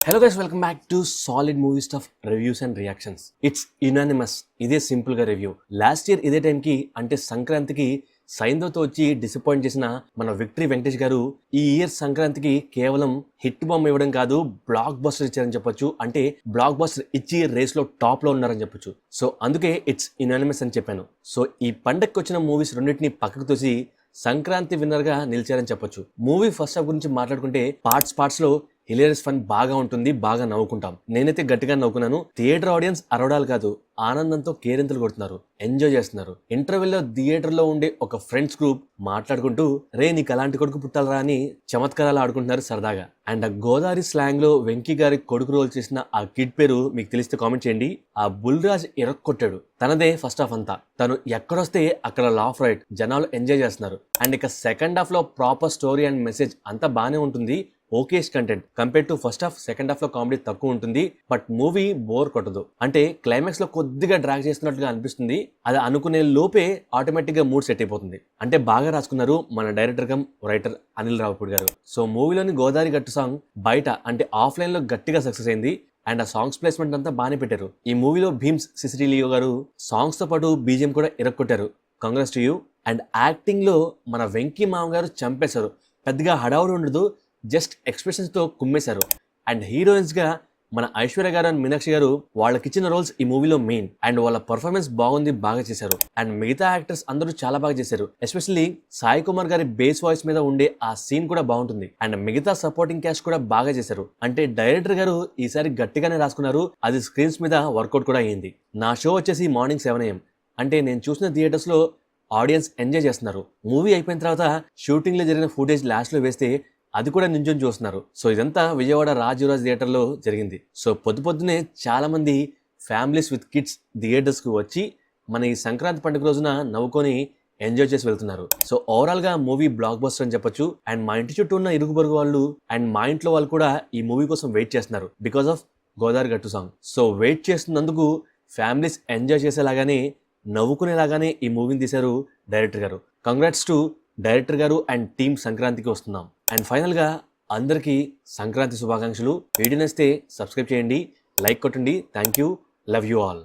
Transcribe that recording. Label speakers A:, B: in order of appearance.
A: Hello guys, welcome back to solid movie stuff reviews and reactions. It's unanimous. ఇదే simple గా review. Last year ఇదే టైంకి అంటే సంక్రాంతికి సైందవ్తో వచ్చి డిసప్పాయింట్ చేసిన మన విక్టరీ వెంకటేష్ గారు ఈ ఇయర్ సంక్రాంతికి కేవలం హిట్ బాంబ్ ఇవ్వడం కాదు, బ్లాక్ బస్టర్ ఇచ్చారని చెప్పొచ్చు. అంటే బ్లాక్ బస్టర్ ఇచ్చి రేస్ లో టాప్ లో ఉన్నారని చెప్పొచ్చు. సో అందుకే ఇట్స్ యునానిమస్ అని చెప్పాను. సో ఈ పండగకి వచ్చిన మూవీస్ రెండింటిని పక్కకు తోసి సంక్రాంతి విన్నర్ గా నిలిచారని చెప్పొచ్చు. మూవీ ఫస్ట్ హాఫ్ గురించి మాట్లాడుకుంటే పార్ట్స్ లో హిలేరియస్ ఫన్ బాగా ఉంటుంది, బాగా నవ్వుకుంటాం. నేనైతే గట్టిగా నవ్వుకున్నాను. థియేటర్ ఆడియన్స్ అరవడాలు కాదు, ఆనందంతో కేరింతలు కొడుతున్నారు, ఎంజాయ్ చేస్తున్నారు. ఇంటర్వెల్ లో థియేటర్ లో ఉండే ఒక ఫ్రెండ్స్ గ్రూప్ మాట్లాడుకుంటూ రే నీకు అలాంటి కొడుకు పుట్టాలరా అని చమత్కారాలు ఆడుకుంటున్నారు సరదాగా. అండ్ ఆ గోదావరి స్లాంగ్ లో వెంకీ గారి కొడుకు రోల్ చేసిన ఆ కిడ్ పేరు మీకు తెలిస్తే కామెంట్ చేయండి. ఆ బుల్రాజ్ ఎరక్కొట్టాడు. తనదే ఫస్ట్ హాఫ్ అంతా. తను ఎక్కడొస్తే అక్కడ లాఫ్ రైట్, జనాలు ఎంజాయ్ చేస్తున్నారు. అండ్ ఇక సెకండ్ హాఫ్ లో ప్రాపర్ స్టోరీ అండ్ మెసేజ్ అంతా బానే ఉంటుంది. Okayish content compare to first half. Second half లో కామెడీ తక్కువ ఉంటుంది, బట్ మూవీ బోర్ కొట్టదు. అంటే క్లైమాక్స్ లో కొద్దిగా డ్రాగ్ చేస్తున్నట్టుగా అనిపిస్తుంది. అది అనుకునే లోపే ఆటోమేటిక్ గా మూడ్ సెట్ అయిపోతుంది. అంటే బాగా రాసుకున్నారు మన director cum writer Anil Ravipudi గారు. సో మూవీలోని గోదావరి గట్టు సాంగ్ బయట అంటే ఆఫ్లైన్ లో గట్టిగా సక్సెస్ అయింది. అండ్ ఆ సాంగ్స్ ప్లేస్మెంట్ అంతా బాగానే పెట్టారు. ఈ మూవీలో భీమ్స్ సిసిలియో గారు సాంగ్స్ తో పాటు బీజిఎం కూడా ఇరక్కొట్టారు. Congrats to you. And acting లో మన వెంకీ మామ గారు చంపేశారు. పెద్దగా హడావుడు ఉండదు, జస్ట్ ఎక్స్ప్రెషన్స్ తో కుమ్మేశారు. అండ్ హీరోయిన్స్ గా మన ఐశ్వర్య గారు అండ్ మీనాక్షి గారు వాళ్ళకిచ్చిన రోల్స్ ఈ మూవీలో మెయిన్. అండ్ వాళ్ళ పర్ఫార్మెన్స్ బాగుంది, బాగా చేశారు. అండ్ మిగతా యాక్టర్స్ అందరూ చాలా బాగా చేశారు. ఎస్పెషల్లీ సాయి కుమార్ గారి బేస్ వాయిస్ మీద ఉండే ఆ సీన్ కూడా బాగుంటుంది. అండ్ మిగతా సపోర్టింగ్ క్యాస్ట్ కూడా బాగా చేశారు. అంటే డైరెక్టర్ గారు ఈసారి గట్టిగానే రాసుకున్నారు. అది స్క్రీన్స్ మీద వర్కౌట్ కూడా అయ్యింది. నా షో వచ్చేసి మార్నింగ్ 7 AM. అంటే నేను చూసిన థియేటర్స్ లో ఆడియన్స్ ఎంజాయ్ చేస్తున్నారు. మూవీ అయిపోయిన తర్వాత షూటింగ్ లో జరిగిన ఫుటేజ్ లాస్ట్ లో వేస్తే అది కూడా నించొని చూస్తున్నారు. సో ఇదంతా విజయవాడ రాజురాజ్ థియేటర్ లో జరిగింది. సో పొద్దునే చాలా మంది ఫ్యామిలీస్ విత్ కిడ్స్ థియేటర్స్ కు వచ్చి మన ఈ సంక్రాంతి పండుగ రోజున నవ్వుకొని ఎంజాయ్ చేసి వెళ్తున్నారు. సో ఓవరాల్ గా మూవీ బ్లాక్ బస్టర్ అని చెప్పొచ్చు. అండ్ మా ఇంటి చుట్టూ ఉన్న ఇరుగు పొరుగు వాళ్ళు అండ్ మా ఇంట్లో వాళ్ళు కూడా ఈ మూవీ కోసం వెయిట్ చేస్తున్నారు బికాస్ ఆఫ్ గోదావరి గట్టు సాంగ్. సో వెయిట్ చేస్తున్నందుకు ఫ్యామిలీస్ ఎంజాయ్ చేసేలాగానే నవ్వుకునేలాగానే ఈ మూవీని తీశారు డైరెక్టర్ గారు. కంగ్రాట్స్ టు డైరెక్టర్ గారు అండ్ టీమ్. సంక్రాంతికి వస్తున్నాం. అండ్ ఫైనల్ గా అందరికీ సంక్రాంతి శుభాకాంక్షలు. వీడియో నచ్చితే సబ్స్క్రైబ్ చేయండి, లైక్ కొట్టండి. Thank you, love you all.